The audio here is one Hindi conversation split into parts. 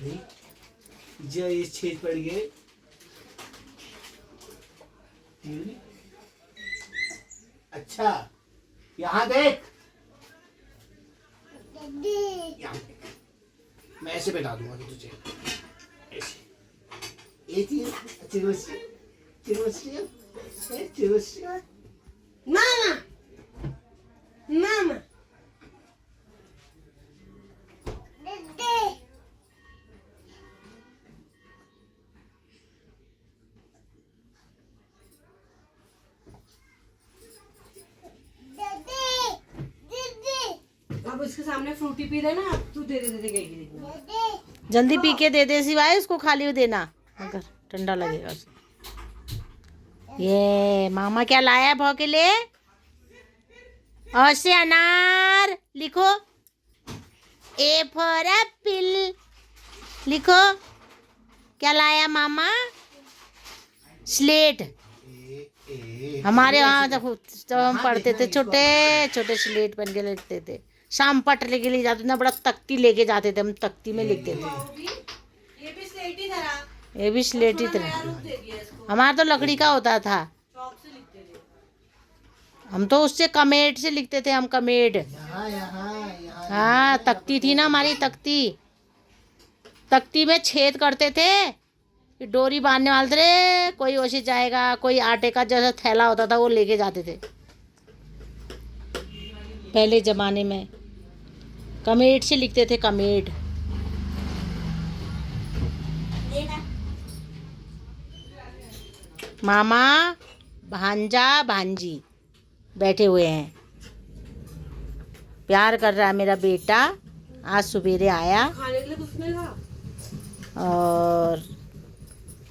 भाई जो ये छेद पड़ गए। अच्छा यहाँ देख, यहाँ देख, मैं ऐसे बैठा दूंगा तुझे ऐसे। ये चीज चिरोसी चिरोसी चिरोसी मामा मामा अब इसके सामने फ्रूटी पी रहे ना, तू दे दे दे गई। जल्दी पी के दे दे सिवाय उसको खाली देना, अगर ठंडा लगेगा उसे। ये मामा क्या लाया है भाव के लिए? और से अनार लिखो, ए फॉर एप्पल लिखो। क्या लाया मामा? स्लेट। हमारे वहाँ जब हम पढ़ते थे छोटे छोटे स्लेट बन के लिखते थे। शाम पट लेके ले जाते थे ना, बड़ा तख्ती लेके जाते थे हम, तख्ती में लिखते थे। ये भी स्लेट ही था, ये भी स्लेट ही था। हमारा तो लकड़ी का होता था, हम तो उससे कमेट से लिखते थे। हम कमेट, हाँ तख्ती थी ना हमारी, तख्ती। तख्ती में छेद करते थे, डोरी बांधने वाले थे। कोई ओसी जाएगा, कोई आटे का जैसा थैला होता था वो लेके जाते थे पहले जमाने में। कमेट से लिखते थे, कमेट। मामा भांजा भांजी बैठे हुए हैं, प्यार कर रहा है मेरा बेटा। आज सवेरे आया खाने के लिए कुछ नहीं था, और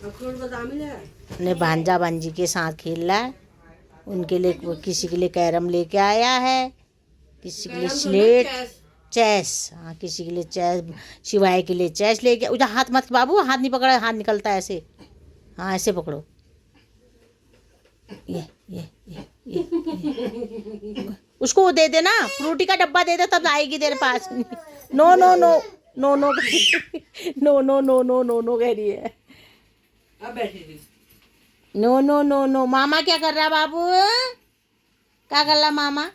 अखरोट बादाम ही है। ने भांजा भांजी के साथ खेल रहा है। उनके लिए किसी के लिए कैरम लेके आया है, किसी के लिए स्लेट, चेस। हाँ किसी के लिए चेस, शिवाय के लिए चेस लेके। उधर हाथ मत बाबू, हाथ नहीं पकड़ा, हाथ निकलता है ऐसे। हाँ ऐसे पकड़ो, ये। उसको वो दे देना, फ्रूटी का डब्बा दे दे, तब आएगी तेरे पास। No no no no no no no no no no no कह रही है। अब बैठी थी। No no no no. मामा क्या कर रहा बाबू? क्या कर रहा मामा?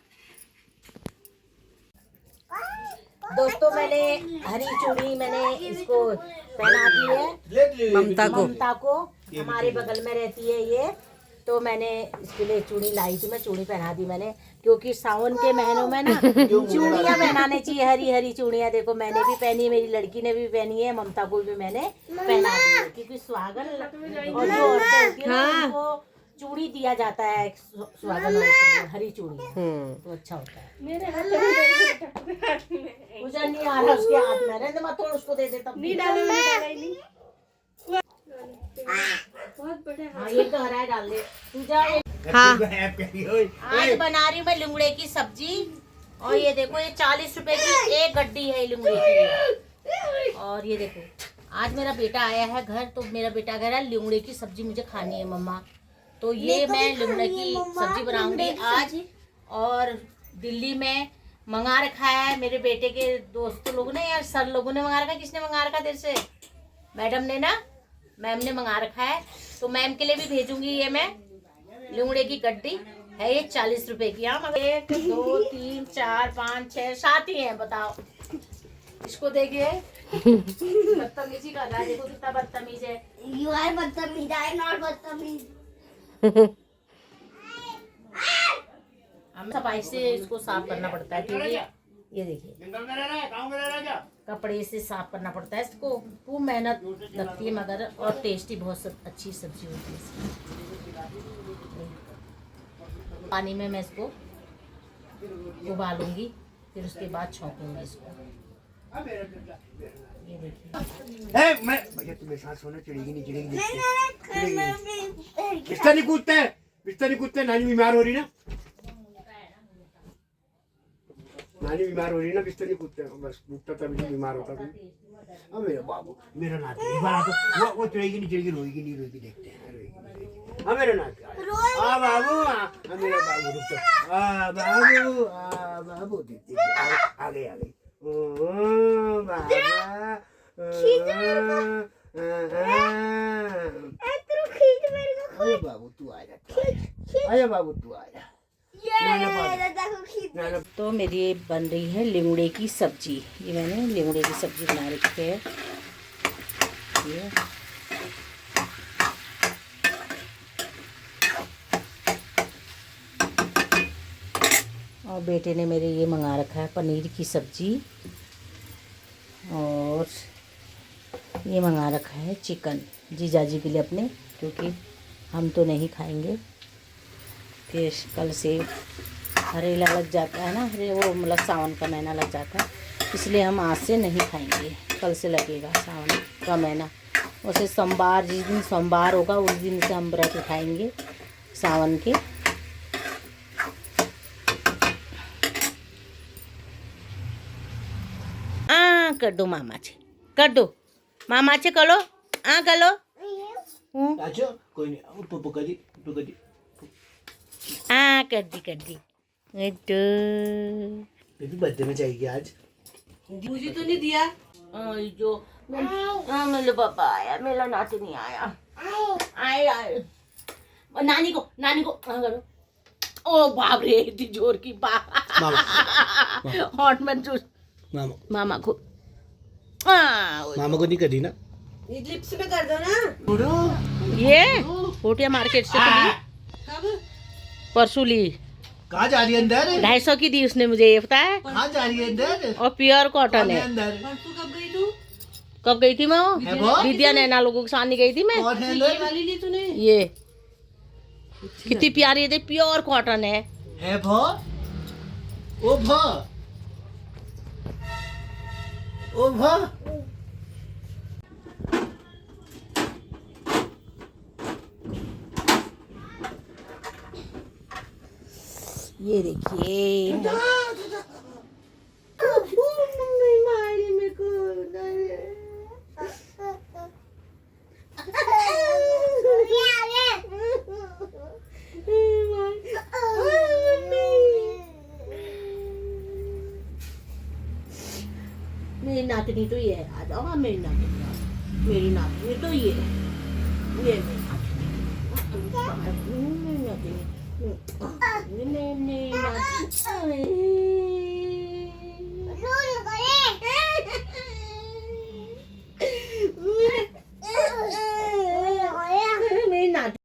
दोस्तों मैंने हरी चूड़ी मैंने इसको पहना दी है, ममता को। हमारे बगल में रहती है ये, तो मैंने इसके लिए चूड़ी लाई थी। मैं चूड़ी पहना दी मैंने, क्योंकि सावन के महीनों में ना चूड़ियाँ पहनाने चाहिए, हरी हरी चूड़ियाँ। देखो मैंने भी पहनी, मेरी लड़की ने भी पहनी है, ममता को भी मैंने पहना दी है। क्योंकि सुहागन और जो औरतें होती है ना, उनको चूड़ी दिया जाता है, सुहागन औरत हरी चूड़ी, तो अच्छा होता है। मुझे नहीं आ रहा उसके हाथ में, रहने मत, थोड़ा उसको दे दे तब। नहीं डालो, नहीं हाँ ये तो हरा डाल दे पूजा। हाँ आज बना रही हूँ मैं लुंगड़े की सब्जी, और ये देखो ये 40 रुपए की एक गड्डी है लुंगड़े की। और ये देखो आज मेरा बेटा आया है घर, तो मेरा बेटा कह रहा है लुंगड़े की सब्जी मुझे खानी है मम्मा, तो ये मैं लुंगड़े की सब्जी बनाऊंगी आज। और दिल्ली में मंगा रखा है मेरे बेटे के दोस्तों लोगों ने, यार सर लोगों ने मंगा रखा है। किसने मंगा रखा देर से? मैडम ने ना, मैम ने मंगा रखा है, तो मैम के लिए भी भेजूंगी। ये मैं लुंगड़े की गड्डी है, ये 40 रुपए की। हाँ मगर 1 2 3 4 5 6 7 ही है, बताओ। इसको देखिए बदतमीजी कर रहा है, देखो कितना बदतमीज है। You are बदतमीज, I not बदतमीज। हम सफाई से इसको साफ करना पड़ता है, क्योंकि ये देखिए कपड़े से साफ करना पड़ता है इसको। खूब मेहनत लगती है, मगर और टेस्टी बहुत अच्छी सब्जी होती है इसकी। पानी में मैं इसको उबालूंगी, फिर उसके बाद छौंकूंगी इसको। ये देखिए मैं भैया तुम्हें साथ सोना चिड़ेगी नहीं, चिड़ेगी नहीं। बिस्तर नहीं कूदते, बिस्तर नहीं कूदते। नानी बीमार हो रही ना, नानी बीमार हो रही ना, बिस्तर नहीं कूदते। बस कूदता तभी बीमार होता था। अब मेरा बाबू, मेरा नाती वो चिड़ेगी नहीं, चिड़ेगी, रोएगी नहीं, रोएगी, देखते हैं रोएगी नहीं, रोएगी। हाँ मेरा नाती, हाँ बाबू, हाँ मेरा बाबू, रुक जाओ। हाँ बाबू, हाँ बाबू, देखते आ गई, आ गई। ओ बाबा, अरे बाबू तू आ जा, अरे बाबू तू आ जा। नाना तो मेरी ये बन रही है लिंगड़े की सब्जी। ये मैंने लिंगड़े की सब्जी बना रखी है। ये और बेटे ने मेरे ये मंगा रखा है पनीर की सब्जी, और ये मंगा रखा है चिकन जीजाजी के लिए अपने, क्योंकि हम तो नहीं खाएंगे। फिर कल से हरेला लग जाता है ना, वो मतलब सावन का महीना लग जाता है, इसलिए हम आज से नहीं खाएंगे, कल से लगेगा सावन का महीना। वैसे सोमवार, जिस दिन सोमवार होगा उस दिन से हम व्रत उठाएंगे सावन के। कर दो मामा छे, कर दो मामा छे, करो करो। अच्छा कोई नहीं, ऊपर कर दी, ऊपर कर दी। कर दी। बेबी बर्थडे में चाहिए आज। मुझे तो नहीं दिया। जो मेरे पापा आया, मेरा नाती नहीं आया। आए नानी को करो। ओ बाप रे, इतनी जोर की हॉट में चूस मामा को। मामा को नहीं करी ना, ये लिप्स में कर दो ना। ये पोटिया मार्केट से कब? परसों ली। कहाँ जा रही है अंदर? 250 की दी उसने मुझे, ये पता है। कहाँ जा रही है अंदर? और प्योर कॉटन है। अंदर परसों कब गई तू? कब गई थी मैं? है वो? विद्या नैना लोगों के साथ नहीं गई थी मैं। कौन है ये अंदर? वाली ली तूने? ये कितनी प्यारी है, प्योर कॉटन है भो, ओ भो, ओ भो। ये देखिए। मेरी नातनी तो ये है, आ जाओ। हाँ, मेरी नातनी तो ये है, ये मेरी नातनी। मेरी नातनी।